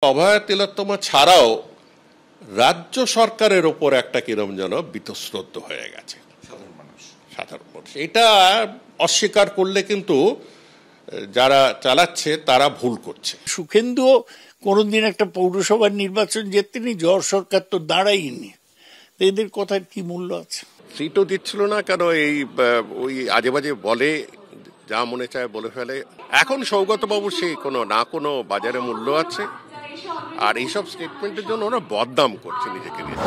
অভয়া তিলোত্তমা ছাড়াও রাজ্য সরকারের ওপর একটা কিরম যেন বীতশ্রদ্ধ হয়ে গেছে সাধারণ মানুষ। এটা অস্বীকার করলে কিন্তু যারা চালাচ্ছে তারা ভুল করছে। সুখেন্দুও কোনোদিন একটা পৌরসভার নির্বাচন জেতেনি, জোর সরকার তো দাঁড়ায়নি, এদের কথার কি মূল্য আছে? সিটও দিচ্ছিল না, কেন এই ওই আজে বাজে বলে, যা মনে চায় বলে ফেলে। এখন সৌগত বাবু সেই কোনো বাজারে মূল্য আছে, আর এইসব স্টেটমেন্টের জন্য ওরা বদনাম করছে নিজেকে নিয়ে।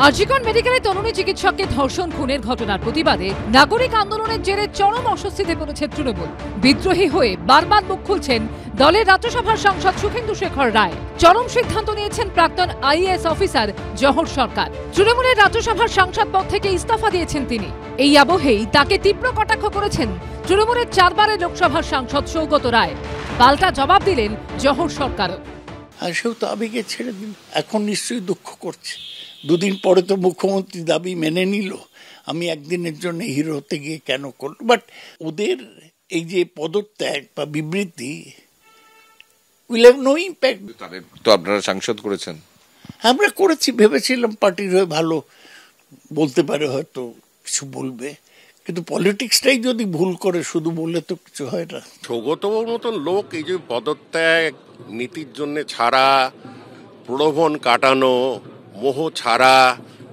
আরজিকর মেডিকেলে তরুণী চিকিৎসককে ধর্ষণ খুনের ঘটনার প্রতিবাদে নাগরিক আন্দোলনের জেরে চরম অস্বস্তিতে পড়েছে তৃণমূল। বিদ্রোহী হয়ে বারবার মুখ খুলছেন দলের রাজ্যসভার সাংসদ সুখেন্দু শেখর রায়। চরম সিদ্ধান্ত নিয়েছেন প্রাক্তন আইএএস অফিসার জহর সরকার। তৃণমূলের রাজ্যসভার সাংসদ পদ থেকে ইস্তফা দিয়েছেন তিনি। এই আবহেই তাকে তীব্র কটাক্ষ করেছেন তৃণমূলের 4 বারের লোকসভার সাংসদ সৌগত রায়। পাল্টা জবাব দিলেন জহর সরকারও। আর সেও তো আবেগে ছেড়ে দিল, এখন নিশ্চয়ই দুঃখ করছে। দুদিন পরে তো মুখ্যমন্ত্রী দাবি মেনে নিল, আমি একদিনের জন্য হিরো হতে গিয়ে কেন করল। বাট ওদের এই যে পদত্যাগ বা বিবৃতি উইল হ্যাভ নো ইম্প্যাক্ট। তো আপনারা সাংসদ করেছেন? আমরা করেছি, ভেবেছিলাম পার্টির হয়ে ভালো বলতে পারে, হয়তো কিছু বলবে, কিন্তু পলিটিক্সটাই যদি ভুল করে শুধু বললে তো কিছু হয় না। সৌগতবাবুর মতন লোক এই যে পদত্যাগ নীতির জন্য ছাড়া, প্রলোভন কাটানো, মোহ ছাড়া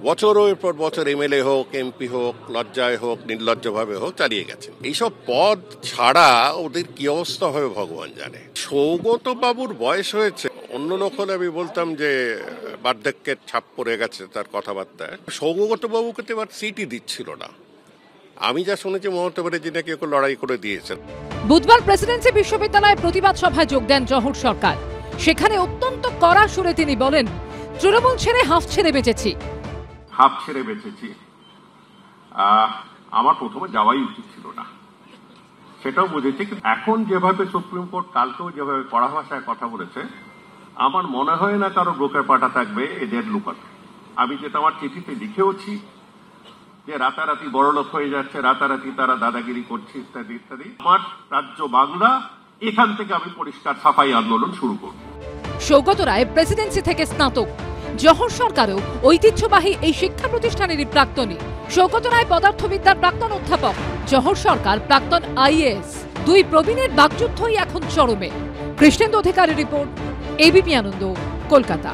বছরের পর বছর এমএলএ হোক, এমপি হোক, লজ্জায় হোক, নির্লজ্জভাবে হোক চালিয়ে গেছেন। এইসব পদ ছাড়া ওদের কি অবস্থা হবে ভগবান জানে। সৌগত বাবুর বয়স হয়েছে, অন্য লোক হলে আমি বলতাম যে বার্ধক্যের ছাপ পড়ে গেছে তার কথাবার্তায়। সৌগত বাবুকে তো এবার সিটই দিচ্ছিল না। আমি যা শুনেছি মমতা ব্যানার্জি নাকি ওকে লড়াই করে দিয়েছেন। বুধবার প্রেসিডেন্সি বিশ্ববিদ্যালয়ে প্রতিবাদ সভায় যোগ দেন জহর সরকার। সেখানে অত্যন্ত কড়া সুরে তিনি বলেন, তৃণমূল ছেড়ে হাফ ছেড়ে বেঁচেছি। আমার প্রথমে যাওয়াই উচিত ছিল না, সেটাও বুঝেছি। এখন যেভাবে সুপ্রিম কোর্ট কালকেও যেভাবে কড়া ভাষায় কথা বলেছে, আমার মনে হয় না কারো ব্রোকের পাটা থাকবে এদের লুকাতে। আমি যেটা আমার চিঠিতে লিখেওছি যে রাতারাতি বড়লোক হয়ে যাচ্ছে, রাতারাতি তারা দাদাগিরি করছে, ইত্যাদি ইত্যাদি। আমার রাজ্য বাংলা, এখান থেকে আমি পরিষ্কার সাফাই আন্দোলন শুরু করব। সৌগত রায় প্রেসিডেন্সি থেকে স্নাতক। জহর সরকারও ঐতিহ্যবাহী এই শিক্ষা প্রতিষ্ঠানেরই প্রাক্তনী। সৌগত রায় পদার্থবিদ্যার প্রাক্তন অধ্যাপক, জহর সরকার প্রাক্তন আইএএস। দুই প্রবীণের বাকযুদ্ধই এখন চরমে। কৃষ্ণেন্দু অধিকারী রিপোর্ট, এবিপি আনন্দ, কলকাতা।